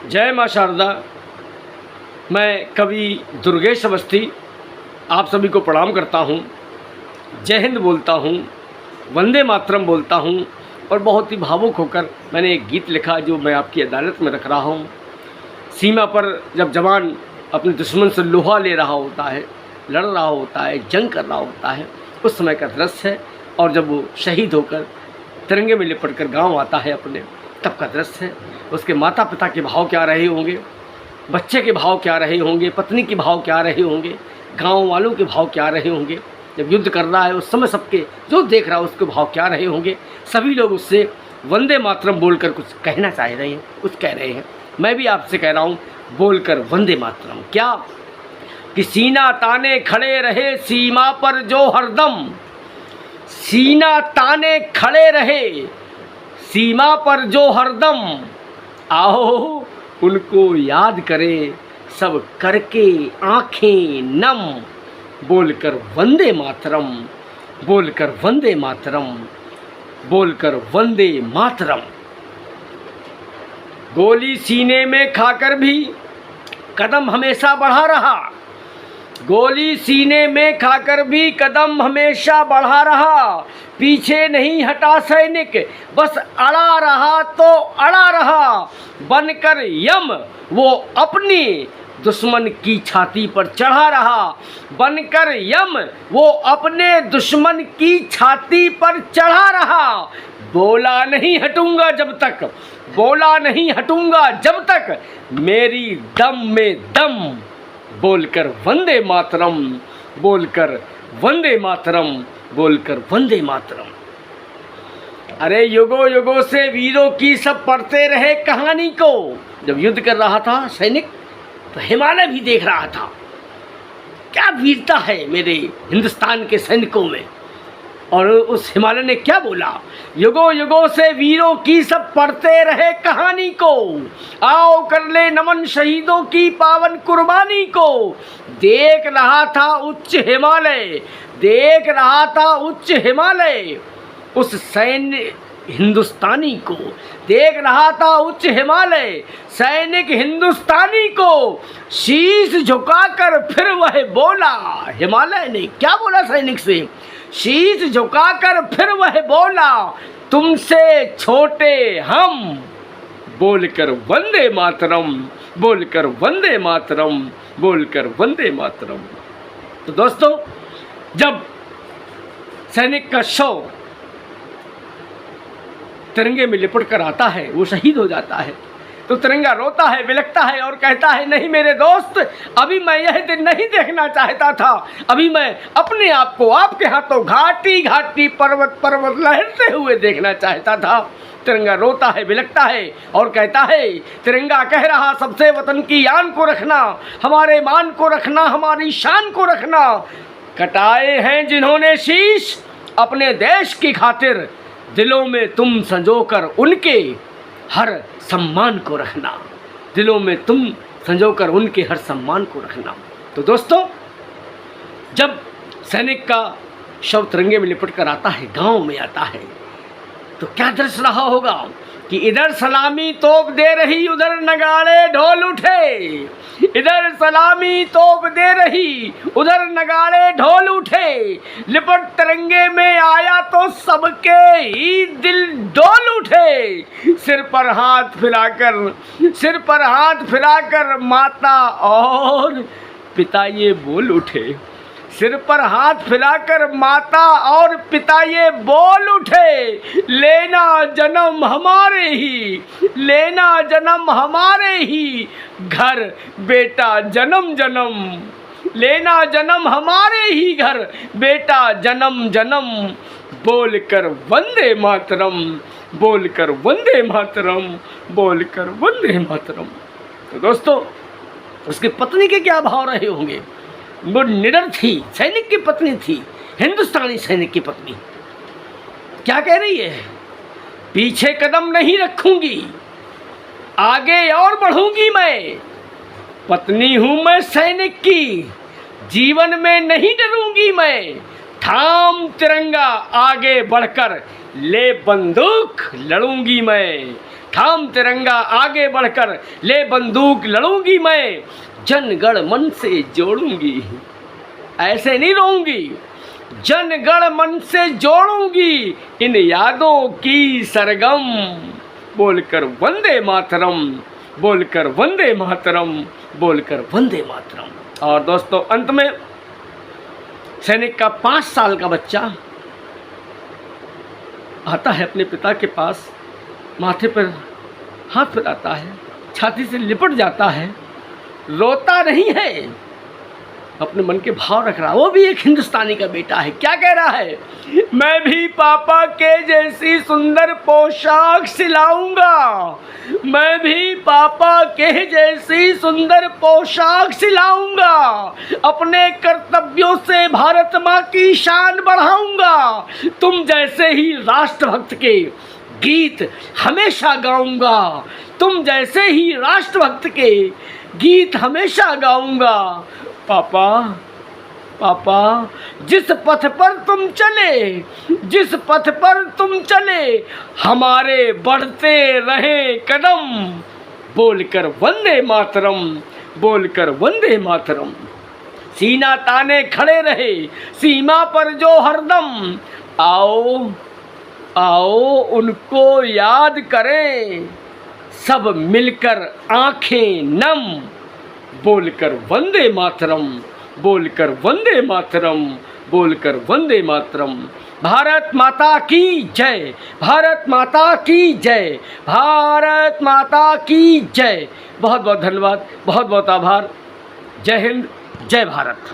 जय माँ शारदा। मैं कवि दुर्गेश अवस्थी आप सभी को प्रणाम करता हूँ। जय हिंद बोलता हूँ, वंदे मातरम बोलता हूँ और बहुत ही भावुक होकर मैंने एक गीत लिखा जो मैं आपकी अदालत में रख रहा हूँ। सीमा पर जब जवान अपने दुश्मन से लोहा ले रहा होता है, लड़ रहा होता है, जंग कर रहा होता है, उस समय का दृश्य है। और जब वो शहीद होकर तिरंगे में लिपट कर गाँव आता है अपने, तब का दृश्य है। उसके माता पिता के भाव क्या रहे होंगे, बच्चे के भाव क्या रहे होंगे, पत्नी के भाव क्या रहे होंगे, गांव वालों के भाव क्या रहे होंगे। जब युद्ध कर रहा है उस समय सबके जो देख रहा है उसके भाव क्या रहे होंगे। सभी लोग उससे वंदे मातरम बोलकर कुछ कहना चाह रहे हैं, कुछ कह रहे हैं। मैं भी आपसे कह रहा हूँ बोलकर वंदे मातरम। क्या कि सीना ताने खड़े रहे सीमा पर जो हरदम, सीना ताने खड़े रहे सीमा पर जो हरदम, आओ उनको याद करें सब करके आँखें नम। बोलकर वंदे मातरम, बोलकर वंदे मातरम, बोलकर वंदे मातरम। गोली सीने में खाकर भी कदम हमेशा बढ़ा रहा, गोली सीने में खाकर भी कदम हमेशा बढ़ा रहा। पीछे नहीं हटा सैनिक, बस अड़ा रहा तो अड़ा रहा। बनकर यम वो अपनी दुश्मन की छाती पर चढ़ा रहा, बनकर यम वो अपने दुश्मन की छाती पर चढ़ा रहा। बोला नहीं हटूंगा जब तक, बोला नहीं हटूंगा जब तक मेरी दम में दम। बोलकर वंदे मातरम, बोलकर वंदे मातरम, बोलकर वंदे मातरम। अरे युगों युगों से वीरों की सब पढ़ते रहे कहानी को। जब युद्ध कर रहा था सैनिक तो हिमालय भी देख रहा था, क्या वीरता है मेरे हिंदुस्तान के सैनिकों में। और उस हिमालय ने क्या बोला, युगों युगों से वीरों की सब पढ़ते रहे कहानी को। आओ कर ले नमन शहीदों की पावन कुर्बानी को। देख रहा था उच्च हिमालय, देख रहा था उच्च हिमालय उस सैन्य हिंदुस्तानी को। देख रहा था उच्च हिमालय सैनिक हिंदुस्तानी को। शीश झुकाकर फिर वह बोला, हिमालय ने क्या बोला सैनिक से, शीश झुकाकर फिर वह बोला, तुमसे छोटे हम। बोलकर वंदे मातरम, बोलकर वंदे मातरम, बोलकर वंदे मातरम। तो दोस्तों, जब सैनिक का शव तिरंगे में लिपट कर आता है, वो शहीद हो जाता है, तो तिरंगा रोता है, बिलखता है और कहता है, नहीं मेरे दोस्त, अभी मैं यह दिन नहीं देखना चाहता था। अभी मैं अपने आप को आपके हाथों घाटी घाटी पर्वत पर्वत लहरते हुए देखना चाहता था। तिरंगा रोता है, बिलखता है और कहता है, तिरंगा कह रहा सबसे वतन की आन को रखना, हमारे मान को रखना, हमारी शान को रखना। कटाए हैं जिन्होंने शीश अपने देश की खातिर, दिलों में तुम संजोकर उनके हर सम्मान को रखना, दिलों में तुम संजोकर उनके हर सम्मान को रखना। तो दोस्तों, जब सैनिक का शव तिरंगे में लिपट कर आता है, गांव में आता है, तो क्या दृश्य रहा होगा कि इधर सलामी तोप दे रही, उधर नगाड़े ढोल उठे। इधर सलामी तोप दे रही, उधर नगाड़े ढोल उठे। लिपट तिरंगे में आया तो सबके ही दिल डोल उठे। सिर पर हाथ फिराकर, सिर पर हाथ फिराकर माता और पिता ये बोल उठे। सिर पर हाथ फिराकर माता और पिता ये बोल उठे, लेना जन्म हमारे ही, लेना जन्म हमारे ही, घर बेटा जन्म जन्म, लेना जन्म हमारे ही घर बेटा जन्म जन्म। बोलकर वंदे मातरम, बोलकर वंदे मातरम, बोलकर वंदे मातरम। तो दोस्तों, उसकी पत्नी के क्या भाव रहे होंगे। वो निडर थी, सैनिक की पत्नी थी, हिंदुस्तानी सैनिक की पत्नी। क्या कह रही है, पीछे कदम नहीं रखूंगी, आगे और बढ़ूंगी मैं। पत्नी हूं मैं सैनिक की, जीवन में नहीं डरूंगी मैं। थाम तिरंगा आगे बढ़कर ले बंदूक लड़ूंगी मैं। थाम तिरंगा आगे बढ़कर, ले बंदूक लड़ूंगी मैं, जन गण मन से जोड़ूंगी, ऐसे नहीं रहूंगी, जन गण मन से जोड़ूंगी इन यादों की सरगम, बोलकर वंदे मातरम, बोलकर वंदे मातरम, बोलकर वंदे मातरम। और दोस्तों अंत में सैनिक का 5 साल का बच्चा आता है अपने पिता के पास, माथे पर हाथ फिराता है, छाती से लिपट जाता है, रोता नहीं है, अपने मन के भाव रख रहा है। वो भी एक हिंदुस्तानी का बेटा है। क्या कह रहा है? मैं भी पापा के जैसी सुंदर पोशाक सिलाऊंगा, मैं भी पापा के जैसी सुंदर पोशाक सिलाऊंगा, अपने कर्तव्यों से भारत माँ की शान बढ़ाऊंगा, तुम जैसे ही राष्ट्रभक्त के गीत हमेशा गाऊंगा, तुम जैसे ही राष्ट्रभक्त के गीत हमेशा गाऊंगा। पापा पापा, जिस पथ पर तुम चले, जिस पथ पर तुम चले, हमारे बढ़ते रहे कदम, बोलकर वंदे मातरम, बोलकर वंदे मातरम। सीना ताने खड़े रहे सीमा पर जो हरदम, आओ आओ उनको याद करें, सब मिलकर आंखें नम, बोलकर वंदे मातरम, बोलकर वंदे मातरम, बोलकर वंदे मातरम। भारत माता की जय, भारत माता की जय, भारत माता की जय। बहुत बहुत धन्यवाद, बहुत बहुत आभार। जय हिंद, जय भारत।